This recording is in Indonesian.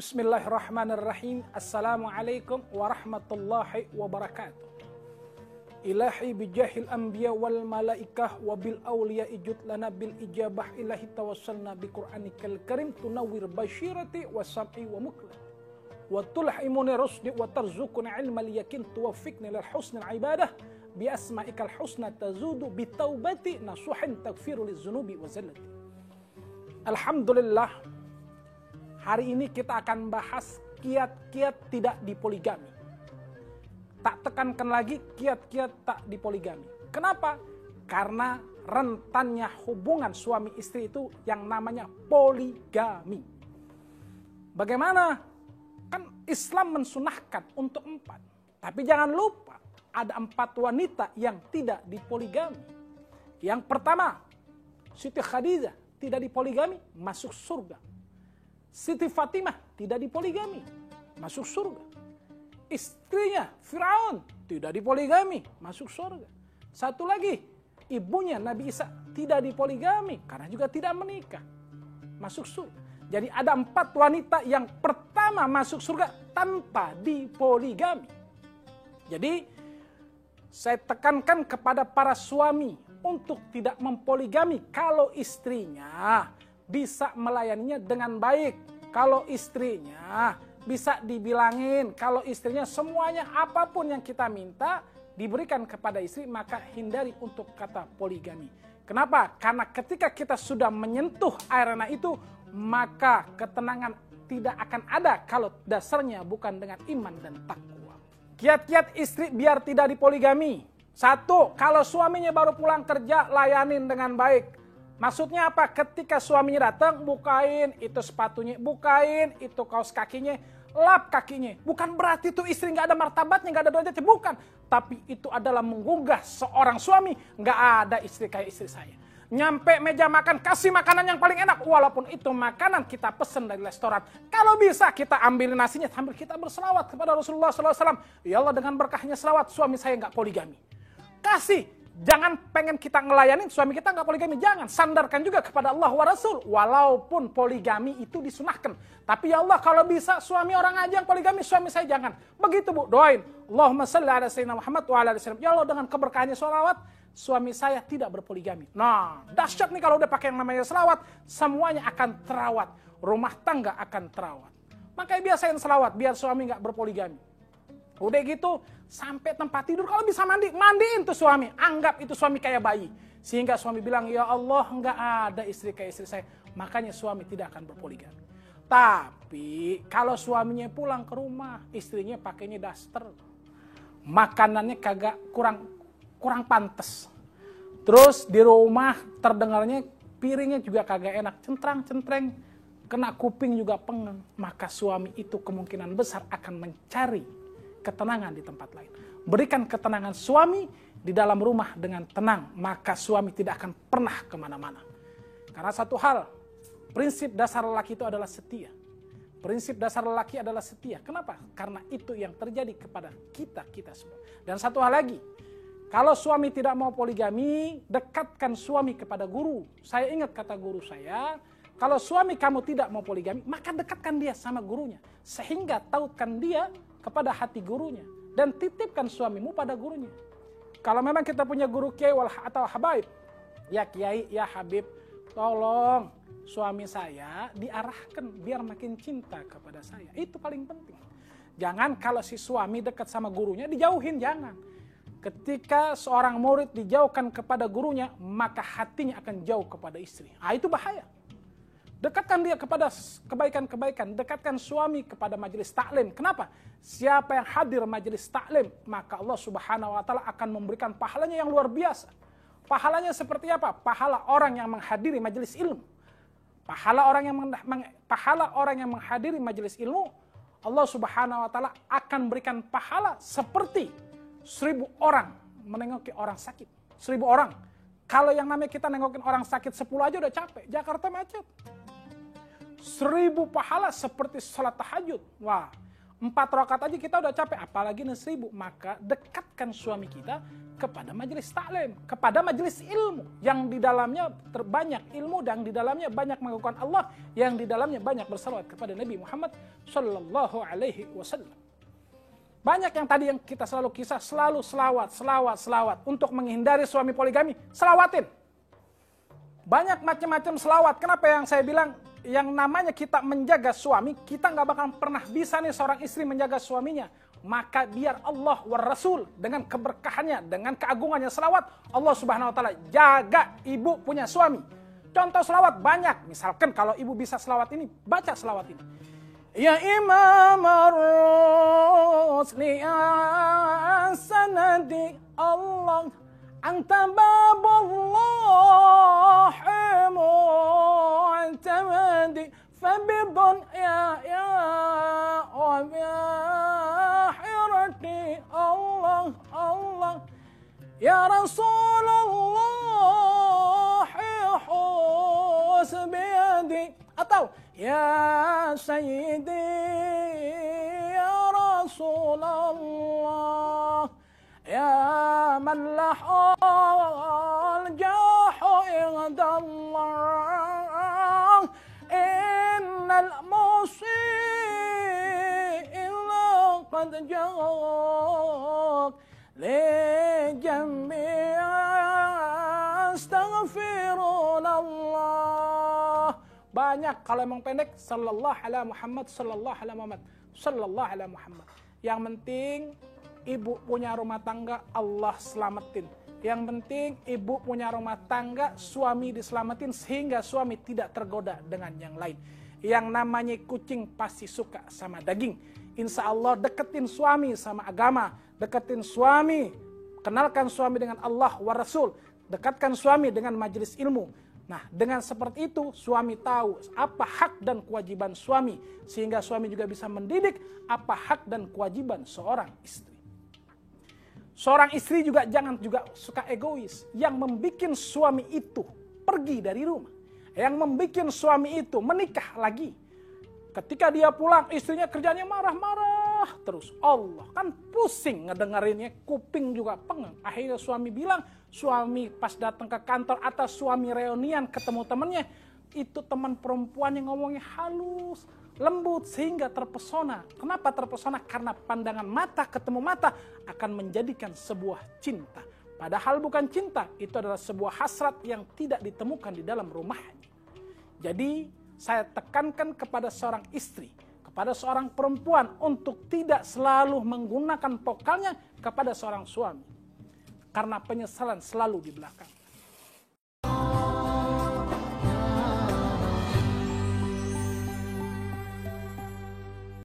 Bismillahirrahmanirrahim. Assalamualaikum warahmatullahi wabarakatuh. Ilahi bijahil anbiya wal malaikah wa bil awliya ijud lana bil ijabah ilahi tawassalna bi qur'anikal karim tunawwir basyirati wa sam'i wa muklah wa tulhimuni rusdi wa tarzuqna ilmal yakin tuwaffiqni lil husnil ibadah bi asma'ikal husna tazudu bi taubati nasuhin takfiru liz zunubi wa zallati. Alhamdulillah, hari ini kita akan bahas kiat-kiat tidak dipoligami. Tak tekankan lagi kiat-kiat tak dipoligami. Kenapa? Karena rentannya hubungan suami istri itu yang namanya poligami. Bagaimana? Kan Islam mensunahkan untuk 4. Tapi jangan lupa ada 4 wanita yang tidak dipoligami. Yang pertama, Siti Khadijah tidak dipoligami, masuk surga. Siti Fatimah tidak dipoligami, masuk surga. Istrinya Firaun tidak dipoligami, masuk surga. Satu lagi, ibunya Nabi Isa tidak dipoligami karena juga tidak menikah, masuk surga. Jadi ada 4 wanita yang pertama masuk surga tanpa dipoligami. Jadi saya tekankan kepada para suami untuk tidak mempoligami kalau istrinya bisa melayaninya dengan baik. Kalau istrinya bisa dibilangin, kalau istrinya semuanya apapun yang kita minta diberikan kepada istri, maka hindari untuk kata poligami. Kenapa? Karena ketika kita sudah menyentuh arena itu, maka ketenangan tidak akan ada kalau dasarnya bukan dengan iman dan takwa. Kiat-kiat istri biar tidak dipoligami. 1, kalau suaminya baru pulang kerja, layanin dengan baik. Maksudnya apa? Ketika suaminya datang, bukain itu sepatunya, bukain itu kaos kakinya, lap kakinya. Bukan berarti itu istri nggak ada martabatnya, nggak ada derajatnya, bukan. Tapi itu adalah menggugah seorang suami. Nggak ada istri kayak istri saya. Nyampe meja makan, kasih makanan yang paling enak. Walaupun itu makanan kita pesen dari restoran. Kalau bisa kita ambil nasinya sambil kita berselawat kepada Rasulullah SAW. Ya Allah, dengan berkahnya selawat, suami saya nggak poligami. Kasih, jangan pengen kita ngelayanin suami kita nggak poligami, jangan. Sandarkan juga kepada Allah wa Rasul, walaupun poligami itu disunahkan. Tapi ya Allah, kalau bisa suami orang aja yang poligami, suami saya jangan. Begitu Bu, doain. Allahumma salli ala sayyidina Muhammad wa ala alihi wasallam. Ya Allah, dengan keberkahannya sholawat, suami saya tidak berpoligami. Nah, dahsyat nih kalau udah pakai yang namanya selawat, semuanya akan terawat. Rumah tangga akan terawat. Makanya biasain selawat, biar suami nggak berpoligami. Udah gitu, sampai tempat tidur kalau bisa mandiin tuh suami. Anggap itu suami kayak bayi. Sehingga suami bilang, ya Allah nggak ada istri kayak istri saya. Makanya suami tidak akan berpoligami. Tapi kalau suaminya pulang ke rumah, istrinya pakainya daster. Makanannya kagak kurang pantes. Terus di rumah terdengarnya piringnya juga kagak enak. Centrang-centreng, kena kuping juga pengen. Maka suami itu kemungkinan besar akan mencari ketenangan di tempat lain. Berikan ketenangan suami di dalam rumah dengan tenang, maka suami tidak akan pernah kemana-mana. Karena satu hal, prinsip dasar lelaki itu adalah setia. Prinsip dasar lelaki adalah setia. Kenapa? Karena itu yang terjadi kepada kita semua. Dan satu hal lagi, kalau suami tidak mau poligami, dekatkan suami kepada guru. Saya ingat kata guru saya, kalau suami kamu tidak mau poligami, maka dekatkan dia sama gurunya. Sehingga tautkan dia kepada hati gurunya. Dan titipkan suamimu pada gurunya. Kalau memang kita punya guru kiai atau habaib, ya kiai, ya habib, tolong suami saya diarahkan biar makin cinta kepada saya. Itu paling penting. Jangan kalau si suami dekat sama gurunya, dijauhin, jangan. Ketika seorang murid dijauhkan kepada gurunya, maka hatinya akan jauh kepada istri. Itu bahaya. Dekatkan dia kepada kebaikan-kebaikan. Dekatkan suami kepada majelis taklim. Kenapa? Siapa yang hadir majelis taklim, maka Allah Subhanahu wa Ta'ala akan memberikan pahalanya yang luar biasa. Pahalanya seperti apa? Pahala orang yang menghadiri majelis ilmu. Pahala orang yang menghadiri majelis ilmu, Allah Subhanahu wa Ta'ala akan berikan pahala seperti 1000 orang menengoki orang sakit. 1000 orang. Kalau yang namanya kita nengokin orang sakit 10 aja udah capek. Jakarta macet. 1000 pahala seperti sholat tahajud. Wah, 4 rakaat aja kita udah capek. Apalagi 1000. Maka dekatkan suami kita kepada majelis taklim, kepada majelis ilmu yang di dalamnya terbanyak ilmu dan di dalamnya banyak mengakukan Allah, yang di dalamnya banyak bersalawat kepada Nabi Muhammad sallallahu alaihi wasallam. Banyak yang tadi yang kita selalu kisah, selalu selawat untuk menghindari suami poligami, selawatin. Banyak macam-macam selawat. Kenapa yang saya bilang yang namanya kita menjaga suami, kita nggak bakal pernah bisa nih seorang istri menjaga suaminya. Maka biar Allah wa Rasul dengan keberkahannya, dengan keagungannya selawat, Allah Subhanahu wa taala jaga ibu punya suami. Contoh selawat banyak. Misalkan kalau ibu bisa selawat ini, baca selawat ini. Ya Imam ar-rusli sanadi Allah anta babullah mu'tamadi fabidun ya hirati Allah Allah ya Rasulullah husbiyadi atau ya Sayyidi ya Rasulullah ya man lahal jahu indallah innal musila qad jaq li jambi astaghfirullah. Banyak, kalau emang pendek, sallallahu ala Muhammad, sallallahu ala Muhammad, sallallahu ala Muhammad. Yang penting, ibu punya rumah tangga, Allah selamatin. Yang penting, ibu punya rumah tangga, suami diselamatin, sehingga suami tidak tergoda dengan yang lain. Yang namanya kucing pasti suka sama daging. Insya Allah deketin suami sama agama, deketin suami, kenalkan suami dengan Allah wa Rasul, dekatkan suami dengan majelis ilmu. Nah, dengan seperti itu, suami tahu apa hak dan kewajiban suami. Sehingga suami juga bisa mendidik apa hak dan kewajiban seorang istri. Seorang istri juga jangan juga suka egois. Yang membuat suami itu pergi dari rumah. Yang membuat suami itu menikah lagi. Ketika dia pulang, istrinya kerjanya marah-marah terus. Allah kan pusing ngedengerinnya, kuping juga pengen. Akhirnya suami bilang, suami pas datang ke kantor atau suami reunian ketemu temannya, itu teman perempuan yang ngomongnya halus, lembut sehingga terpesona. Kenapa terpesona? Karena pandangan mata ketemu mata akan menjadikan sebuah cinta. Padahal bukan cinta, itu adalah sebuah hasrat yang tidak ditemukan di dalam rumahnya. Jadi saya tekankan kepada seorang istri, kepada seorang perempuan untuk tidak selalu menggunakan vokalnya kepada seorang suami. Karena penyesalan selalu di belakang.